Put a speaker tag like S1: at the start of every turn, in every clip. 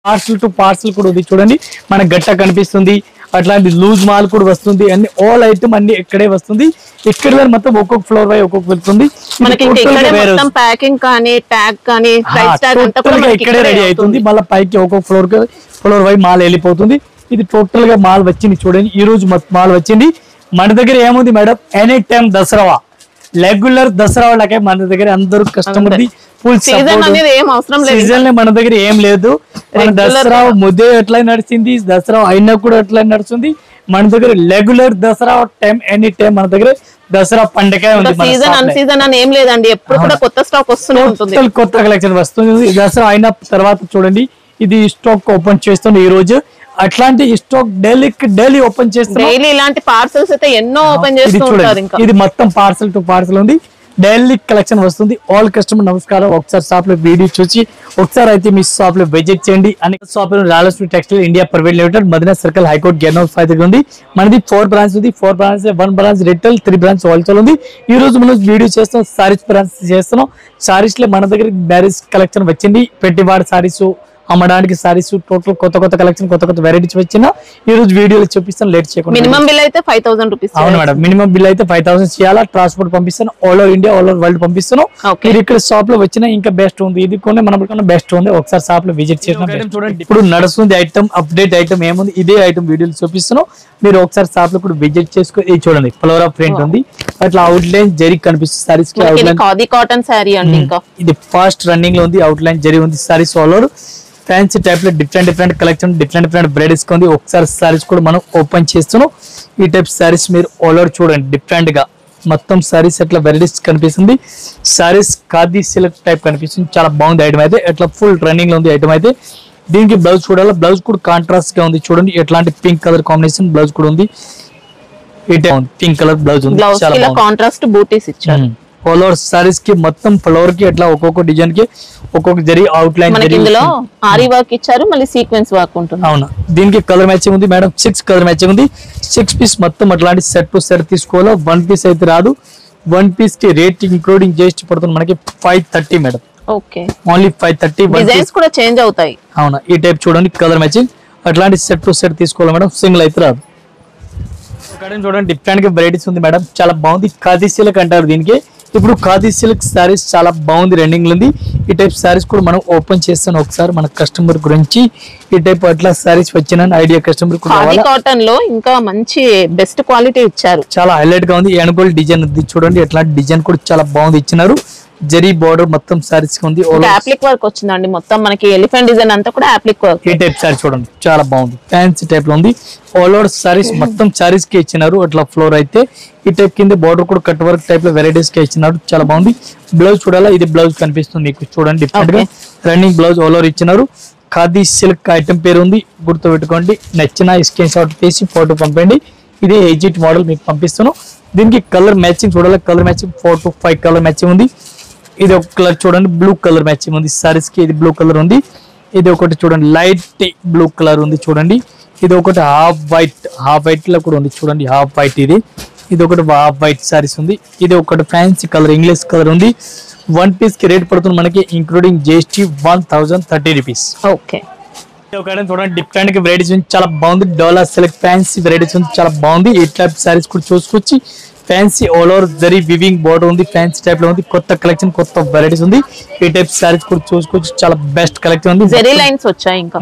S1: Parcel to parcel కూడా ఉంది చూడండి, మన గట్ట కనిపిస్తుంది. అట్లాంటి లూజ్ మాల్ కూడా వస్తుంది. అన్ని ఆల్ ఐటమ్ అన్ని ఇక్కడే వస్తుంది. ఇక్కడ మొత్తం ఒక్కొక్క ఫ్లోర్ వై ఒక్కొక్క వెళ్తుంది.
S2: ప్యాకింగ్ కానీ ట్యాగ్ కానీ
S1: ఇక్కడే రెడీ అవుతుంది. మళ్ళీ పైకి ఒక్కొక్క ఫ్లోర్ వై మాల్ వెళ్ళిపోతుంది. ఇది టోటల్ గా మాల్ వచ్చింది చూడండి. ఈ రోజు మాల్ వచ్చింది. మన దగ్గర ఏముంది madam, any time Dasara regular Dasara వాళ్ళకే మన దగ్గర అందరూ కస్టమర్ ఫుల్ సీజన్ మన దగ్గర ఏం లేదు. దసరా ముద్దే ఎట్లా నడిచింది, దసరా అయినా కూడా ఎట్లా నడుస్తుంది. మన దగ్గర regular Dasara time any time మన దగ్గర దసరా పండుగ ఉంది.
S2: ఏం లేదండి, ఎప్పుడు కూడా కొత్త స్టాక్ వస్తూనే ఉంటుంది,
S1: కొత్త కలెక్షన్ వస్తుంది. దసరా అయిన తర్వాత చూడండి ఇది స్టాక్ ఓపెన్ చేస్తుంది ఈ రోజు. అట్లాంటి స్టాక్ డైలీ ఓపెన్ చేస్తాం.
S2: డైలీ ఇలాంటి పార్సల్స్ అయితే ఎన్నో ఓపెన్ చేస్తూ ఉంటారు. ఇంకా
S1: ఇది మొత్తం పార్సల్ టు పార్సల్ ఉంది. డైలీ కలెక్షన్ వస్తుంది. ఆల్ కస్టమర్ నమస్కారం. ఒకసారి షాప్ లో వీడియో చూసి ఒకసారి అయితే మీ షాప్ లో విజిట్ చేయండి. అనేక shop Rayalaseema textile India private limited Madina circle high court gate number 5 దగ్గర ఉంది. మనది 4 బ్రాంచ్ ఉంది. 4 branch 1 branch retail, 3 branch wholesale ఉంది. ఈ రోజు మనం వీడియో చేస్తాం, సారీస్ బ్రాంచ్ చేస్తున్నాం. సారీస్ లో మన దగ్గర మ్యారేజ్ కలెక్షన్ వచ్చింది. పెట్టివాడ సారీస్ అమ్మడానికి సారీస్ టోటల్ కొత్త కలెక్షన్ కొత్త వెరైటీస్ వచ్చిన ఈ రోజు వీడియోలో చూపిస్తాను. లేట్ చేయకుండా
S2: మినిమం బిల్ అయితే 5000 రూపీస్.
S1: అవును మేడం, మినిమం బిల్ అయితే 5000 చేయాలా. ట్రాన్స్పోర్ట్ పంపిస్తాను. All over India, all over world పంపిస్తాను. మీరు ఇక్కడ షాప్ లో వచ్చినా ఇంకా బెస్ట్ ఉంది. ఇది కొనే మన బెస్ట్ ఉంది. ఒకసారి షాప్ లో విజిట్ చేసిన చూడండి. ఇప్పుడు నడుస్తుంది ఐటమ్, అప్డేట్ ఐటమ్ ఏముంది ఇదే ఐటమ్ వీడియోలు చూపిస్తున్నాను. మీరు ఒకసారి షాప్ లో కూడా విజిట్ చేసుకో. ఇది చూడండి ఫ్లోరా ప్రింట్ ఉంది. అట్లా అవుట్ లైన్ జరీ కనిపిస్తుంది సారీస్ కి.
S2: ఖాదీ కాటన్ సారీ అండి. ఇంకా
S1: ఇది ఫాస్ట్ రన్నింగ్ లో ఉంది. అవుట్ లైన్ జరీ ఉంది. Saris all over fancy type లో డిఫరెంట్ కలెక్షన్, డిఫరెంట్ బ్రైడల్స్ ఉంది. ఒకసారి సారీస్ కూడా మనం ఓపెన్ చేస్తున్నాం. ఈ టైప్ సారీస్ మీరు ఆల్ ఓవర్ చూడండి. డిఫరెంట్ గా మొత్తం సారీస్ అట్లా వెరైటీస్ కనిపిస్తుంది. సారీస్ ఖాదీ సిల్క్ టైప్ కనిపిస్తుంది. చాలా బాగుంది ఐటమ్ అయితే. అట్లా ఫుల్ రన్నింగ్ లో ఉంది ఐటమ్ అయితే. దీనికి బ్లౌజ్ చూడాలి. బ్లౌజ్ కూడా కాంట్రాస్ట్ గా ఉంది చూడండి. ఎట్లాంటి పింక్ కలర్ కాంబినేషన్ బ్లౌజ్ కూడా ఉంది. పింక్ కలర్ బ్లౌజ్ ఉంది.
S2: చాలా కాంట్రాస్ట్ బూటీస్ ఇచ్చారు.
S1: ఆల్ ఓవర్ సారీస్ కి మొత్తం ఫ్లవర్ కి అట్లా ఒక్కొక్క డిజైన్ కి ఒక్కొక్క జరీ అవుట్ లైన్
S2: ఆరి వర్క్ ఇచ్చారు. మళ్ళీ సీక్వెన్స్ వర్క్ ఉంటుంది.
S1: అవునా, దీనికి కలర్ మ్యాచింగ్ ఉంది మేడం. 6 కలర్ మ్యాచింగ్ ఉంది. 6 పీస్ మొత్తం అట్లాంటి సెట్ టు సెట్ తీసుకోవాలా. 1 పీస్ అయితే రాదు. 1 పీస్ కి రేట్ ఇంక్లూడింగ్ చేసి పడుతుంది మనకి 530 మేడం.
S2: Okay,
S1: only 530.
S2: డిజైన్స్ కూడా చేంజ్ అవుతాయి.
S1: అవునా, ఈ టైప్ చూడండి కలర్ మ్యాచింగ్. అట్లాంటి సెట్ టు సెట్ తీసుకోవాలి మేడం. సింగిల్ అయితే రాదు. చూడండి డిఫరెంట్ గా వెరైటీస్ ఉంది మేడం. చాలా బాగుంది. ఖాదీ సిల్క్ అంటారు దీనికి. ఇప్పుడు ఖాదీ సిల్క్ సారీస్ చాలా బాగుంది, రన్నింగ్ ఉంది. ఈ టైప్ సారీస్ కూడా మనం ఓపెన్ చేస్తాను. ఒకసారి మన కస్టమర్ గురించి ఈ టైప్ అట్లా సారీస్ వచ్చిన ఐడియా కస్టమర్
S2: కాటన్ లో ఇంకా మంచి బెస్ట్ క్వాలిటీ ఇచ్చారు.
S1: చాలా హైలైట్ గా ఉంది. ఎనుగోల్ డిజైన్ ఉంది చూడండి. ఎట్లాంటి డిజైన్ కూడా చాలా బాగుంది ఇచ్చినారు. జరీ బార్డర్ మొత్తం సారీస్ ఉంది.
S2: అప్లిక్ వర్క్ వచ్చిందండి. మొత్తం మనకి ఎలిఫెంట్ డిజైన్ అంతా కూడా అప్లిక్ వర్క్.
S1: ఈ టైప్ సారీ చూడండి చాలా బాగుంది. ఫ్యాన్సీ టైప్ లో ఉంది. ఆల్ ఓవర్ సారీస్ మొత్తం సారీస్ కి ఇచ్చినారు. అట్లా ఫ్లోర్ అయితే ఈ టైప్ కింద బార్డర్ కూడా కట్ వర్క్ టైప్ లో వెరైటీస్ కి ఇచ్చినారు. చాలా బాగుంది. బ్లౌజ్ చూడాలా. ఇది బ్లౌజ్ కనిపిస్తుంది మీకు చూడండి. డిఫరెంట్ గా రన్నింగ్ బ్లౌజ్ ఆల్ ఓవర్ ఇచ్చినారు. ఖాదీ సిల్క్ ఐటమ్ పేరు ఉంది, గుర్తు పెట్టుకోండి. నచ్చిన స్క్రీన్ షాట్ తీసి ఫోటో పంపండి. ఇదే ఎగ్జిట్ మోడల్ మీకు పంపిస్తాను. దీనికి కలర్ మ్యాచింగ్ చూడాలి. Colour matching 4 to 5 colour matching ఉంది. ఇది ఒక కలర్ చూడండి, బ్లూ కలర్ మ్యాచింగ్ ఉంది సారీస్ కి. ఇది బ్లూ కలర్ ఉంది. ఇది ఒకటి చూడండి లైట్ బ్లూ కలర్ ఉంది చూడండి. ఇది ఒకటి హాఫ్ వైట్ లో కూడా ఉంది చూడండి. హాఫ్ వైట్ ఇది ఒకటి హాఫ్ వైట్ సారీస్ ఉంది. ఇది ఒకటి ఫ్యాన్సీ కలర్ ఇంగ్లీష్ కలర్ ఉంది. 1 పీస్ కి రేట్ పడుతుంది మనకి ఇంక్లూడింగ్ జిఎస్టీ 1030 రూపీస్.
S2: ఓకే,
S1: చూడండి డిఫరెంట్ గా వెరైటీస్ ఉంది. చాలా బాగుంది. డోలా సిల్క్ ఫ్యాన్సీ వెరైటీస్ ఉంది. చాలా బాగుంది. ఈ టైప్ సారీస్ కూడా చూసుకొచ్చి fancy all over zari weaving border ఉంది. ఫ్యాన్సీ టైప్ లో ఉంది. కొత్త కలెక్షన్ కొత్త వెరైటీస్ ఉంది. ఈ టైప్ సారీస్ కూడా చూసుకోవచ్చు. చాలా బెస్ట్ కలెక్షన్ ఉంది.
S2: జరీ లైన్స్ వచ్చాయి. ఇంకా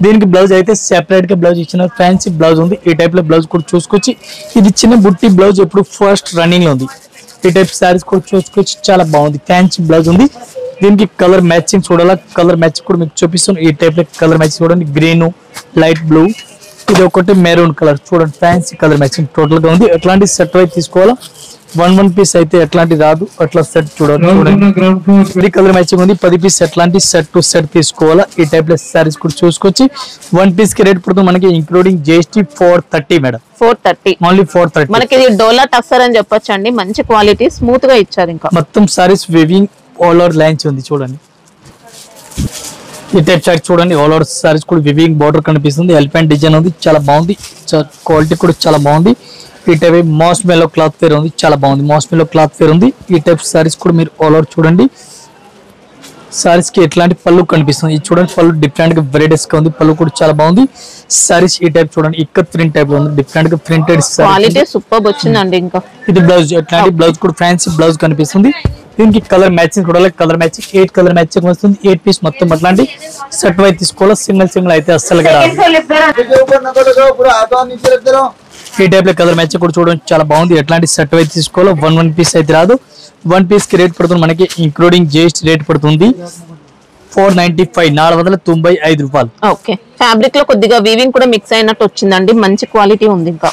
S1: దీనికి బ్లౌజ్ అయితే సెపరేట్ గా బ్లౌజ్ ఇచ్చిన ఫ్యాన్సీ బ్లౌజ్ ఉంది. ఈ టైప్ లో బ్లౌజ్ కూడా చూసుకోవచ్చు. ఇది చిన్న బుట్టి బ్లౌజ్ ఇప్పుడు ఫస్ట్ రన్నింగ్ లో ఉంది. ఈ టైప్ సారీస్ కూడా చూసుకోవచ్చు. చాలా బాగుంది. ఫ్యాన్సీ బ్లౌజ్ ఉంది. దీనికి కలర్ మ్యాచింగ్ చూడాలా. కలర్ మ్యాచింగ్ కూడా మీకు చూపిస్తాను. ఈ టైప్ లో కలర్ మ్యాచింగ్ చూడండి. గ్రీన్, లైట్ బ్లూ, ఇది ఒకటి మెరూన్ కలర్ చూడండి. ఫ్యాన్సీ కలర్ మ్యాచింగ్ టోటల్ గా ఉంది. ఎట్లాంటి సెట్ అయితే తీసుకోవాలా. 1 పీస్ అయితే ఎట్లాంటి రాదు. అట్లా సెట్ చూడండి. కలర్ మ్యాచింగ్ ఉంది. 10 పీస్ ఎట్లాంటి సెట్ టు సెట్ తీసుకోవాలా. ఈ టైప్ లో సారీస్ కూడా చూసుకొచ్చి 1 పీస్ కి రేట్ పడుతుంది మనకి ఇంక్లూడింగ్ జిఎస్టీ 430 మేడం.
S2: 430
S1: ఓన్లీ 430.
S2: మనకి ఇది డోలా టస్సర్ అని చెప్పొచ్చు అండి. మంచి క్వాలిటీ స్మూత్ గా ఇచ్చారు. ఇంకా మొత్తం
S1: saris weaving all over lines ఉంది చూడండి. ఈ టైప్ సారీ చూడండి. ఆల్ ఓవర్ సారీస్ కూడా వివింగ్ బార్డర్ కనిపిస్తుంది. ఎలిఫెంట్ డిజైన్ ఉంది. చాలా బాగుంది. క్వాలిటీ కూడా చాలా బాగుంది. ఈ type mass mellow cloth wear ఉంది. చాలా బాగుంది. మాస్ మెలో క్లాత్ వేర్ ఉంది. ఈ టైప్ సారీస్ కూడా మీరు ఆల్ ఓవర్ చూడండి. సారీస్ కి ఎట్లాంటి పళ్ళు కనిపిస్తుంది. ఇది చూడండి పళ్ళు డిఫరెంట్ గా వెరైటీస్ గా ఉంది. పళ్ళు కూడా చాలా బాగుంది. సారీస్ ఈ టైప్ చూడండి ఇక్కడ ప్రింట్ టైప్ లో ఉంది. డిఫరెంట్ గా ప్రింటెడ్
S2: క్వాలిటీ సూపర్ వచ్చిందండి. ఇంకా
S1: ఇది బ్లౌజ్ ఎట్లాంటి బ్లౌజ్ కూడా ఫ్యాన్సీ బ్లౌజ్ కనిపిస్తుంది. దీనికి కలర్ మ్యాచింగ్ కూడా కలర్ మ్యాచింగ్ 8 కలర్ మ్యాచింగ్ వస్తుంది. 8 పీస్ మొత్తం అట్లాంటి సెట్ వై తీసుకోవాలి. సింగిల్ అయితే అస్సలు రాదు. ఈ టైప్ లో కలర్ మ్యాచింగ్ కూడా చూడండి చాలా బాగుంది. ఎట్లాంటి సెట్ వై తీసుకోవాలి. వన్ పీస్ అయితే రాదు. 1 పీస్ కి రేట్ పడుతుంది మనకి ఇంక్లూడింగ్ జిఎస్టీ రేట్ పడుతుంది 495 495 రూపాయలు.
S2: ఓకే ఫ్యాబ్రిక్ లో కొద్దిగా వీవింగ్ కూడా మిక్స్ అయినట్టు వచ్చిందండి. మంచి క్వాలిటీ ఉంది. ఇంకా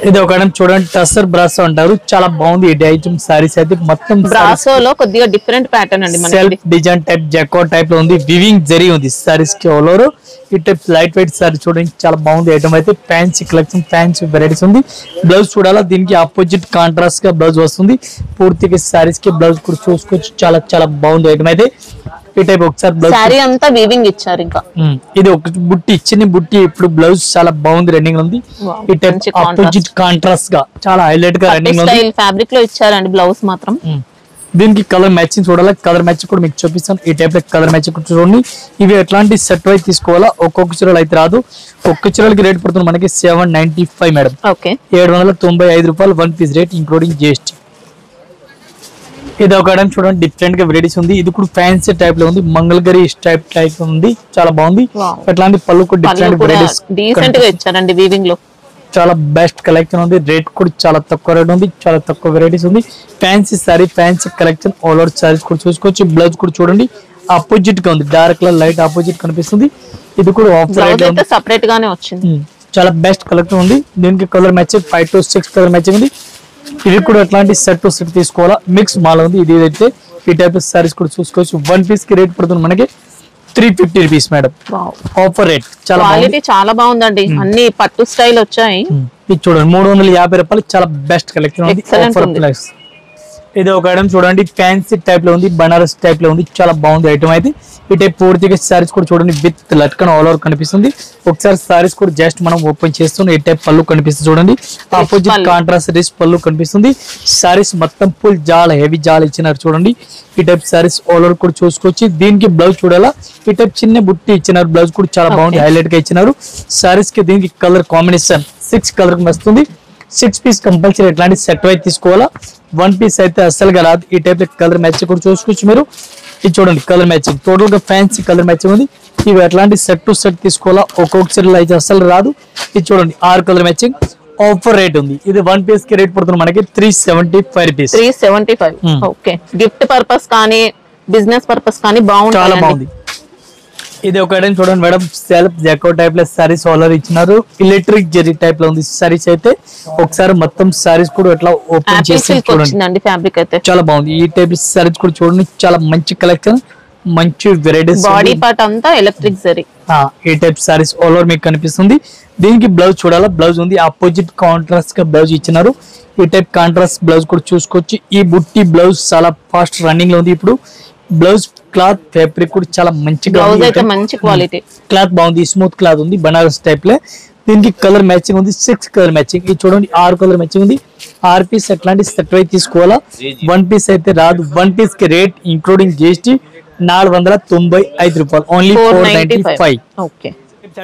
S1: ఇది ఒక ఐటమ్ చూడండి టసర్ బ్రాసో అంటారు. చాలా బాగుంది. ఈ ఐటమ్ సారీస్ అయితే మొత్తం
S2: బ్రాసో లో కొద్దిగా డిఫరెంట్ ప్యాటర్న్ అండి.
S1: సెల్ఫ్ డిజైన్ టైప్ జెకో టైప్ లో ఉంది. వివింగ్ జరీ ఉంది సారీస్ కి ఆల్ ఓవర్. ఈ టైప్ లైట్ వెయిట్ సారీ చూడండి చాలా బాగుంది. ఐటమ్ అయితే ఫ్యాన్సీ కలెక్షన్ ఫ్యాన్సీ వెరైటీస్ ఉంది. బ్లౌజ్ చూడాలా దీనికి ఆపోజిట్ కాంట్రాస్ట్ గా బ్లౌజ్ వస్తుంది. పూర్తిగా సారీస్ కి బ్లౌజ్ కూడా చూసుకోవచ్చు. చాలా చాలా బాగుంది ఐటమ్ అయితే. ఈ టైప్ ఒకసారి బ్లౌజ్
S2: సారీ అంతా వీవింగ్ ఇచ్చారు. ఇంకా
S1: ఇది ఒక బుట్టి చిన్న బుట్టి. ఇప్పుడు బ్లౌజ్ చాలా బాగుంది రన్నింగ్ ఉంది. ఈ టైప్ ఆపోజిట్ కాంట్రాస్ట్ గా చాలా హైలైట్ గా రన్నింగ్ ఉంది.
S2: ఫ్యాబ్రిక్ లో ఇచ్చారండి బ్లౌజ్ మాత్రం.
S1: దీనికి కలర్ మ్యాచింగ్ చూడాలి. కలర్ మ్యాచింగ్ కూడా మీకు చూపిస్తాను. ఈ టైప్ లో కలర్ మ్యాచింగ్ చూడండి. ఇవి ఎట్లాంటి సెట్ వై తీసుకోవాలా. ఒక్కొక్క చీరలు అయితే రాదు. ఒక్క చీరలకి రేట్ పడుతుంది మనకి 795 మేడం.
S2: ఓకే
S1: 795 రూపాయలు 1 పీస్ రేట్ ఇంక్లూడింగ్ జిఎస్టీ. ఇది ఒక ఐటమ్ చూడండి డిఫరెంట్ గా వెరైటీస్ ఉంది. ఇది కూడా ఫ్యాన్సీ టైప్ లో ఉంది. మంగళగిరి టైప్ ఉంది. చాలా బాగుంది. అట్లాంటి పళ్ళు కూడా డిఫరెంట్ వెరైటీస్
S2: డీసెంట్ గా ఇచ్చారండి వీవింగ్ లో.
S1: చాలా బెస్ట్ కలెక్షన్ ఉంది. రేట్ కూడా చాలా తక్కువ రేట్ ఉంది. చాలా తక్కువ వెరైటీస్ ఉంది. Fancy sorry fancy collection all over saris కూడా చూసుకోవచ్చు. బ్లౌజ్ కూడా చూడండి ఆపోజిట్ గా ఉంది. డార్క్ కలర్ లైట్ ఆపోజిట్ కనిపిస్తుంది. ఇది కూడా ఆఫ్
S2: సెపరేట్ గానే వచ్చింది.
S1: చాలా బెస్ట్ కలెక్షన్ ఉంది. దీనికి colour matching 5 to 6 colour matching ఉంది. ఇది కూడా అట్లాంటి సెట్ టు సెట్ తీసుకోవాలా. మిక్స్ మాల్ ఉంది. ఇది అయితే ఈ టైప్ ఆఫ్ సారీస్ కూడా చూసుకోవచ్చు. 1 పీస్ కి రేట్ పడుతుంది మనకి 350 రూపీస్ మేడం. ఆఫర్ రేట్ చాలా
S2: క్వాలిటీ చాలా బాగుందండి. అన్ని పట్టు స్టైల్ వచ్చాయి.
S1: ఇది చూడండి 350 రూపాయలు. చాలా బెస్ట్ కలెక్షన్ ఉంది. Offer price. ఇది ఒక ఐటమ్ చూడండి ఫ్యాన్సీ టైప్ లో ఉంది. బనారస్ టైప్ లో ఉంది. చాలా బాగుంది ఐటమ్ అయితే. ఈ టైప్ పూర్తిగా సారీస్ కూడా చూడండి విత్ లట్కన్ ఆల్ ఓవర్ కనిపిస్తుంది. ఒకసారి సారీస్ కూడా జస్ట్ మనం ఓపెన్ చేస్తున్నాం. ఈ టైప్ పళ్ళు కనిపిస్తుంది చూడండి. ఆపోజిట్ కాంట్రాస్ట్ రిచ్ పళ్ళు కనిపిస్తుంది. సారీస్ మొత్తం ఫుల్ జాల్ హెవీ జాల్ ఇచ్చినారు చూడండి. ఈ టైప్ సారీస్ ఆల్ ఓవర్ కూడా చూసుకోవచ్చు. దీనికి బ్లౌజ్ చూడాలా. ఈ టైప్ చిన్న బుట్టి ఇచ్చినారు. బ్లౌజ్ కూడా చాలా బాగుంది. హైలైట్ గా ఇచ్చినారు. సారీస్ కి దీనికి కలర్ కాంబినేషన్ 6 కలర్ వస్తుంది. 6 పీస్ కంపల్సరీ ఎట్లాంటి సెట్ వై తీసుకోవాలా. 1 పీస్ అయితే అస్సలుగా రాదు. ఈ టైప్ కలర్ మ్యాచింగ్ కూడా చూసుకోవచ్చు మీరు. ఇది చూడండి కలర్ మ్యాచింగ్ టోటల్ గా ఫ్యాన్సీ కలర్ మ్యాచింగ్ ఉంది. ఇవి ఎట్లాంటి సెట్ టు సెట్ తీసుకోవాలా. ఒక్కొక్క చీరలో అయితే అస్సలు రాదు. ఇది చూడండి 6 కలర్ మ్యాచింగ్ ఆఫర్ రేట్ ఉంది. ఇది 1 పీస్ కి రేట్ పడుతుంది మనకి 375 రూపీస్.
S2: 375. ఓకే గిఫ్ట్ పర్పస్ కానీ బిజినెస్ పర్పస్ కానీ బాగుంటుంది.
S1: చాలా బాగుంది. ఇది ఒక ఐటమ్ చూడండి మేడం సెల్ఫ్ జాకో టైప్ లో సారీస్ ఆర్డర్ ఇచ్చినారు. ఎలక్ట్రిక్ జెరీ టైప్ లో ఉంది సారీస్ అయితే. ఒకసారి మొత్తం సారీస్ కూడా ఎట్లా ఓపెన్ చేసి చూడండి.
S2: ఫ్యాబ్రిక్ అయితే
S1: చాలా బాగుంది. ఈ టైప్ సారీస్ కూడా చూడండి చాలా మంచి కలెక్షన్ మంచి వెరైటీస్.
S2: బాడీ పార్ట్ అంతా ఎలక్ట్రిక్ జరీ.
S1: ఈ టైప్ సారీస్ ఆల్ ఓవర్ మీకు కనిపిస్తుంది. దీనికి బ్లౌజ్ చూడాలా. బ్లౌజ్ ఉంది ఆపోజిట్ కాంట్రాస్ట్ గా బ్లౌజ్ ఇచ్చినారు. ఈ టైప్ కాంట్రాస్ట్ బ్లౌజ్ కూడా చూసుకోవచ్చు. ఈ బుట్టి బ్లౌజ్ చాలా ఫాస్ట్ రన్నింగ్ లో ఉంది. ఇప్పుడు బ్లౌజ్ క్లాత్ ఫ్యాబ్రిక్ కూడా చాలా మంచిగా
S2: మంచి క్వాలిటీ
S1: క్లాత్ బాగుంది. స్మూత్ క్లాత్ ఉంది బనారస్ టైప్ లో. దీనికి కలర్ మ్యాచింగ్ ఉంది 6 కలర్ మ్యాచింగ్. ఇది చూడండి 6 కలర్ మ్యాచింగ్ ఉంది. 6 పీస్ ఎట్లాంటి సెట్ వై తీసుకోవాలా. 1 పీస్ అయితే రాదు. 1 పీస్ కి రేట్ ఇంక్లూడింగ్ జిఎస్టీ 495 రూపాయలు. ఓన్లీ 495.
S2: ఓకే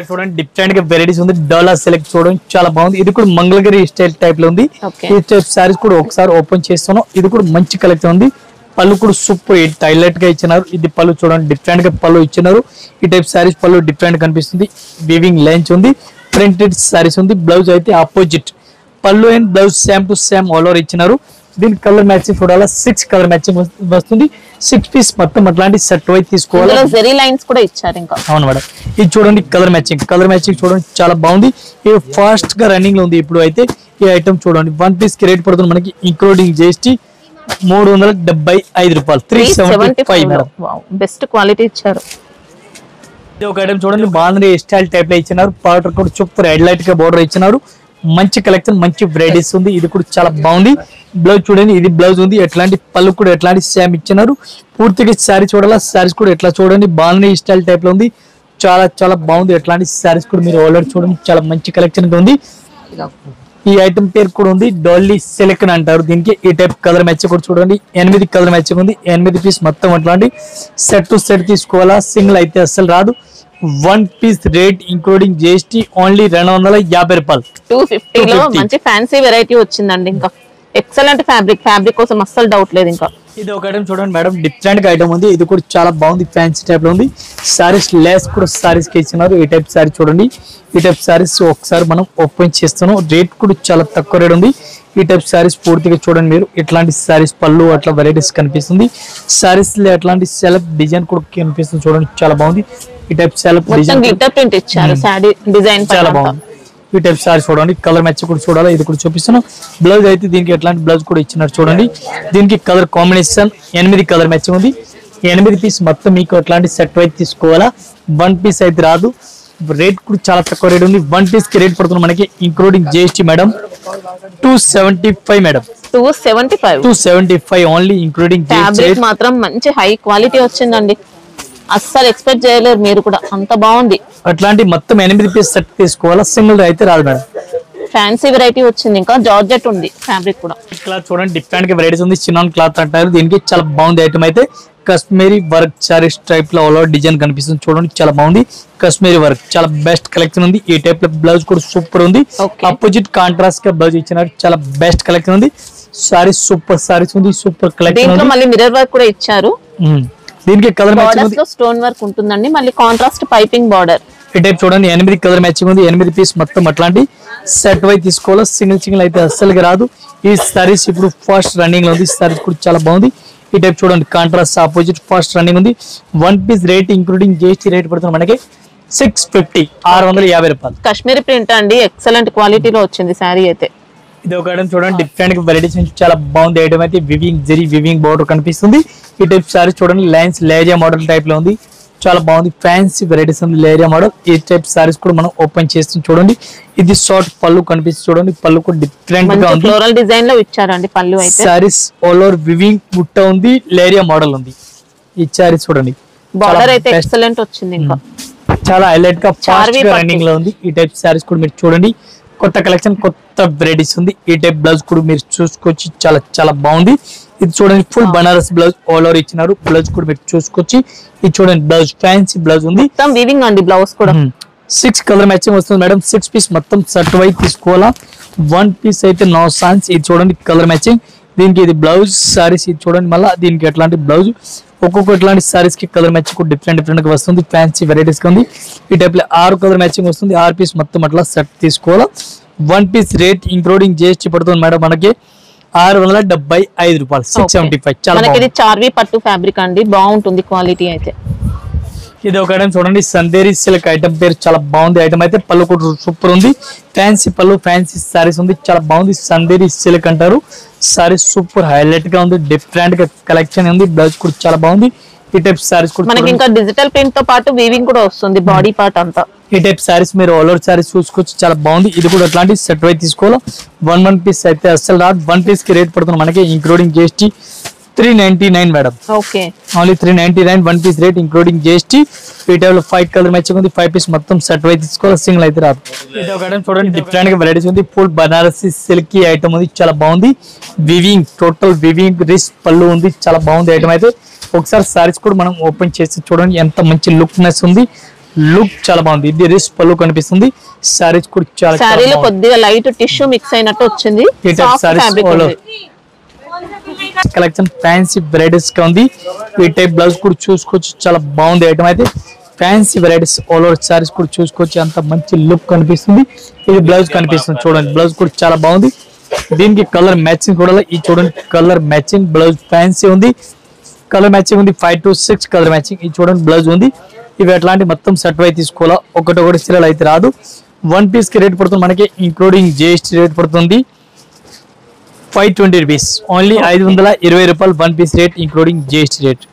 S1: చూడండి డిఫరెంట్ గా వెరైటీస్ ఉంది. డాలర్ సెలెక్ట్ చూడండి చాలా బాగుంది. ఇది కూడా మంగళగిరి స్టైల్ టైప్ లో ఉంది. ఈ టైప్ సారీస్ కూడా ఒకసారి ఓపెన్ చేస్తున్నాం. ఇది కూడా మంచి కలెక్షన్ ఉంది. పళ్ళు కూడా సూపర్ హైలైట్ గా ఇచ్చినారు. ఇది పళ్ళు చూడండి డిఫరెంట్ గా పళ్ళు ఇచ్చినారు. ఈ టైప్ సారీస్ పళ్ళు డిఫరెంట్ కనిపిస్తుంది. వీవింగ్ లైన్స్ ఉంది. ప్రింటెడ్ సారీస్ ఉంది. బ్లౌజ్ అయితే ఆపోజిట్ పళ్ళు and blouse same to same all over ఇచ్చినారు. దీనికి కలర్ మ్యాచింగ్ చూడాలా. 6 కలర్ మ్యాచింగ్ వస్తుంది. 6 పీస్ మొత్తం అట్లాంటి సెట్ వై తీసుకోవాలి.
S2: జెరీ లైన్స్ కూడా ఇచ్చారు ఇంకా.
S1: అవును మేడం. ఇది చూడండి కలర్ మ్యాచింగ్ చూడండి చాలా బాగుంది. ఇది ఫాస్ట్ గా రన్నింగ్ లో ఉంది. ఇప్పుడు అయితే ఈ ఐటమ్ చూడండి 1 పీస్ కి రేట్ పడుతుంది మనకి ఇంక్లూడింగ్ జిఎస్టీ 375 రూపాయలు. 375 మేడం.
S2: బెస్ట్ క్వాలిటీ ఇచ్చారు.
S1: ఇది ఒక ఐటమ్ చూడండి బాంద్రీ స్టైల్ టైప్ లో ఇచ్చినారు. పౌడర్ కూడా సూపర్ హైలైట్ గా బోర్డర్ ఇచ్చినారు. మంచి కలెక్షన్ మంచి వెరైటీస్ ఉంది. ఇది కూడా చాలా బాగుంది. బ్లౌజ్ చూడండి ఇది బ్లౌజ్ ఉంది. ఎట్లాంటి పళ్ళు కూడా ఎట్లాంటి సేమ్ ఇచ్చినారు. పూర్తిగా శారీ చూడాలా. శారీస్ కూడా ఎట్లా చూడండి బాంద్రీ స్టైల్ టైప్ లో ఉంది. చాలా చాలా బాగుంది. ఎట్లాంటి శారీస్ కూడా మీరు ఆల్రెడీ చూడండి చాలా మంచి కలెక్షన్ గా ఉంది. ఈ ఐటమ్ పేరు కూడా ఉంది డాల్లీ సిల్క్ అని అంటారు దీనికి. ఈ టైప్ కలర్ మ్యాచ్ కూడా చూడండి 8 కలర్ మ్యాచింగ్ ఉంది. 8 పీస్ మొత్తం అట్లాంటి సెట్ టు సెట్ తీసుకోవాలా, సింగిల్ అయితే అస్సలు రాదు. 1 piece rate including GST only 250 రూపాయలు.
S2: 250 లో మంచి ఫ్యాన్సీ వెరైటీ వచ్చిందండి. ఇంకా ఎక్సలెంట్ ఫ్యాబ్రిక్ కోసం అస్సలు డౌట్ లేదు. ఇంకా
S1: ఇది ఒక ఐటమ్ చూడండి మేడం, డిఫరెంట్ గా ఐటమ్ ఉంది. ఇది కూడా చాలా బాగుంది, ఫ్యాన్సీ టైప్ లో ఉంది. సారీస్ లెస్ కూడా సారీస్ కి ఇచ్చినారు. ఈ టైప్ సారీ చూడండి, ఈ టైప్ సారీస్ ఒకసారి మనం ఓపెన్ చేస్తున్నాం. రేట్ కూడా చాలా తక్కువ రేట్ ఉంది. ఈ టైప్ సారీస్ పూర్తిగా చూడండి మీరు. ఇట్లాంటి సారీస్ పళ్ళు అట్లా వెరైటీస్ కనిపిస్తుంది. సారీస్ లో అట్లాంటి సెల్ఫ్ డిజైన్ కూడా కనిపిస్తుంది చూడండి, చాలా బాగుంది. ఈ type self design
S2: glitter print ఇచ్చారు, సారీ డిజైన్
S1: చాలా బాగుంది. ఈ టైప్ సారీ చూడండి, కలర్ మ్యాచ్ కూడా చూడాలి. ఇది కూడా చూపిస్తున్నాం. బ్లౌజ్ అయితే దీనికి ఎట్లాంటి బ్లౌజ్ కూడా ఇచ్చినారు చూడండి. దీనికి కలర్ కాంబినేషన్ 8 కలర్ మ్యాచ్ ఉంది. 8 పీస్ మొత్తం మీకు అట్లాంటి సెట్ వైజ్ తీసుకోవాలా, 1 పీస్ అయితే రాదు. రేట్ కూడా చాలా తక్కువ రేట్ ఉంది. 1 పీస్ కి రేట్ పడుతుంది మనకి including GST madam 275 madam. 275 only including
S2: fabric మాత్రం మంచి హై క్వాలిటీ వచ్చిందండి. అస్సలు ఎక్స్పెక్ట్ చేయలేరు మీరు కూడా, అంత బాగుంది.
S1: అట్లాంటి మొత్తం 8 పీస్ సెట్ తీసుకోవాలా, సింగిల్ అయితే రాదు మేడం.
S2: ఫ్యాన్సీ వెరైటీ వచ్చింది. ఇంకా జార్జెట్ ఉంది ఫ్యాబ్రిక్ కూడా.
S1: క్లాత్ చూడండి, డిఫరెంట్ గా వెరైటీస్ ఉంది. చిన్నాన్ క్లాత్ అంటారు దీనికి. చాలా బాగుంది ఐటమ్ అయితే. కాశ్మీరీ వర్క్ సారీస్ టైప్ లో ఆల్ ఓవర్ డిజైన్ కనిపిస్తుంది చూడండి, చాలా బాగుంది. కాశ్మీరీ వర్క్ చాలా బెస్ట్ కలెక్షన్ ఉంది. ఈ టైప్ లో బ్లౌజ్ కూడా సూపర్ ఉంది. అపోజిట్ కాంట్రాస్ట్ గా బ్లౌజ్ ఇచ్చినారు, చాలా బెస్ట్ కలెక్షన్ ఉంది. సారీస్ సూపర్ సారీస్ ఉంది, సూపర్ కలెక్షన్ ఉంది.
S2: మళ్ళీ మిర్రర్ వర్క్ కూడా ఇచ్చారు.
S1: దీనికి కలర్ మ్యాచింగ్
S2: లో స్టోన్ వర్క్ ఉంటుందండి, మళ్ళీ కాంట్రాస్ట్ పైపింగ్ బార్డర్.
S1: ఈ టైప్ చూడండి 8 కలర్ మ్యాచింగ్ ఉంది. 8 పీస్ మొత్తం అట్లాంటి సెట్ వై తీసుకోవాలి, సింగిల్ అయితే అస్సలుగా రాదు. ఈ సారీస్ ఇప్పుడు ఫాస్ట్ రన్నింగ్ లో ఉంది. సారీస్ కూడా చాలా బాగుంది. ఈ టైప్ చూడండి, కాంట్రాస్ట్ ఆపోజిట్ ఫాస్ట్ రన్నింగ్ ఉంది. 1 piece rate including GST rate పడుతుంది మనకి 650 రూపాయలు.
S2: కాశ్మీరీ ప్రింట్ అండి, ఎక్సలెంట్ క్వాలిటీలో వచ్చింది శారీ అయితే.
S1: ఇది ఒక ఐటమ్ చూడండి, డిఫరెంట్ వెరైటీస్ చాలా బాగుంది ఐటమ్ అయితే. వివింగ్ బార్డర్ కనిపిస్తుంది. ఈ టైప్ సారీ చూడండి, లైన్స్ లేరియా మోడల్ టైప్ లో ఉంది, చాలా బాగుంది. ఫ్యాన్సీ వెరైటీస్ ఉంది లేరియా మోడల్. ఈ టైప్ సారీస్ కూడా మనం ఓపెన్ చేస్తుంది చూడండి. ఇది షార్ట్ పళ్ళు కనిపిస్తుంది చూడండి, పళ్ళు కూడా డిఫరెంట్ గా ఉంది.
S2: ఫ్లోరల్ డిజైన్ లో ఇచ్చారండి పళ్ళు అయితే.
S1: సారీస్ ఆల్ ఓవర్ వివింగ్ బుట్ట ఉంది, లేరియా మోడల్ ఉంది. ఈ సారీస్ చూడండి,
S2: బార్డర్ అయితే ఎక్సలెంట్ వచ్చింది. ఇంకా
S1: చాలా హైలైట్ గా ఫాస్ట్ గా రన్నింగ్ లో ఉంది. ఈ టైప్ సారీస్ కూడా మీరు చూడండి, కొత్త కలెక్షన్ కొత్త వెరైటీస్ ఉంది. ఈ టైప్ బ్లౌజ్ కూడా మీరు చూసుకోవచ్చు, చాలా చాలా బాగుంది. ఇది చూడండి, full Banaras blouse all over ఇచ్చినారు. బ్లౌజ్ కూడా మీరు చూసుకోవచ్చు. ఇది చూడండి, బ్లౌజ్ ఫ్యాన్సీ బ్లౌజ్ ఉంది,
S2: మొత్తం వీవింగ్ అండి. బ్లౌజ్ కూడా
S1: 6 కలర్ మ్యాచింగ్ వస్తుంది మేడం. 6 పీస్ మొత్తం సెట్ వైజ్ తీసుకోవాలా, 1 పీస్ అయితే నో సాన్స్. ఇది చూడండి కలర్ మ్యాచింగ్. దీనికి ఇది బ్లౌజ్ సారీస్. ఇది చూడండి, మళ్ళీ దీనికి ఎట్లాంటి బ్లౌజ్. ఒక్కొక్క ఇట్లాంటి సారీస్ కి కలర్ మ్యాచింగ్ కూడా డిఫరెంట్ గా వస్తుంది. ఫ్యాన్సీ వెరైటీస్ గా ఉంది. ఈ టైప్ లో 6 కలర్ మ్యాచింగ్ వస్తుంది. 6 పీస్ మొత్తం అట్లా సెట్ తీసుకోవాలా. 1 పీస్ రేట్ ఇంక్లూడింగ్ జిఎస్టీ పడుతుంది మేడం మనకి 675 రూపాయలు. 675. చాలా
S2: ఇది చార్వి పట్టు ఫ్యాబ్రిక్ అండి, బాగుంటుంది క్వాలిటీ అయితే.
S1: ఇది ఒక ఐటమ్ చూడండి, సందేరి సిల్క్ ఐటమ్ పేరు, చాలా బాగుంది ఐటమ్ అయితే. పళ్ళు కూడా సూపర్ ఉంది, ఫ్యాన్సీ పళ్ళు, ఫ్యాన్సీ సారీస్ ఉంది, చాలా బాగుంది. సందేరి సిల్క్ అంటారు. సారీస్ సూపర్ హైలైట్ గా ఉంది, డిఫరెంట్ గా కలెక్షన్ ఉంది. బ్లౌజ్ కూడా చాలా బాగుంది. ఈ టైప్ సారీస్ కూడా
S2: మనకి ఇంకా డిజిటల్ ప్రింట్ తో పాటు వీవింగ్ కూడా వస్తుంది బాడీ పార్ట్ అంతా.
S1: ఈ టైప్ సారీస్ మీరు ఆల్ ఓవర్ సారీస్ చూసుకోవచ్చు, చాలా బాగుంది. ఇది కూడా అట్లాంటి సెట్ వై తీసుకోవాలి. 1 పీస్ అయితే అస్సలు రాదు. 1 పీస్ కి రేట్ పడుతుంది మనకి including GST 399 madam.
S2: Okay,
S1: only 399. 1 piece rate including GST. ఈ టైప్ లో 5 కలర్ మ్యాచింగ్ ఉంది. 5 పీస్ మొత్తం సెట్ వై తీసుకోవాలి, సింగిల్ అయితే రాదు. ఇది ఒక ఐటమ్ చూడండి, డిఫరెంట్ గా వెరైటీస్ ఉంది. ఫుల్ బనారసి సిల్కీ ఐటమ్ ఉంది, చాలా బాగుంది. వివింగ్ టోటల్ వివింగ్ రిస్ పళ్ళు ఉంది, చాలా బాగుంది ఐటమ్ అయితే. ఒకసారి సారీస్ కూడా మనం ఓపెన్ చేసి చూడండి, ఎంత మంచి లుక్నెస్ ఉంది. లుక్ చాలా బాగుంది. ఇది రిస్ పళ్ళు కనిపిస్తుంది. సారీస్ కూడా చాలా
S2: సారీలో కొద్దిగా లైట్ టిష్యూ మిక్స్ అయినట్టు వచ్చింది.
S1: కలెక్షన్ ఫ్యాన్సీ వెరైటీస్ గా ఉంది. ఈ టైప్ బ్లౌజ్ కూడా చూసుకోవచ్చు, చాలా బాగుంది ఐటమ్ అయితే. Fancy varieties all over saris కూడా చూసుకోవచ్చు, అంత మంచి లుక్ కనిపిస్తుంది. ఇది బ్లౌజ్ కనిపిస్తుంది చూడండి, బ్లౌజ్ కూడా చాలా బాగుంది. దీనికి కలర్ మ్యాచింగ్ కూడా ఈ చూడండి, కలర్ మ్యాచింగ్ బ్లౌజ్ ఫ్యాన్సీ ఉంది. కలర్ మ్యాచింగ్ ఉంది, 5 to 6 కలర్ మ్యాచింగ్. ఇది చూడండి బ్లౌజ్ ఉంది. ఇవి అట్లాంటి మొత్తం సెట్ వై తీసుకోవాలా, ఒకటి సిరల్ అయితే రాదు. 1 పీస్ కి రేట్ పడుతుంది మనకి ఇంక్లూడింగ్ జిఎస్టీ రేట్ పడుతుంది 520 రూపీస్. ఓన్లీ 520 రూపాయలు 1 piece rate including GST rate.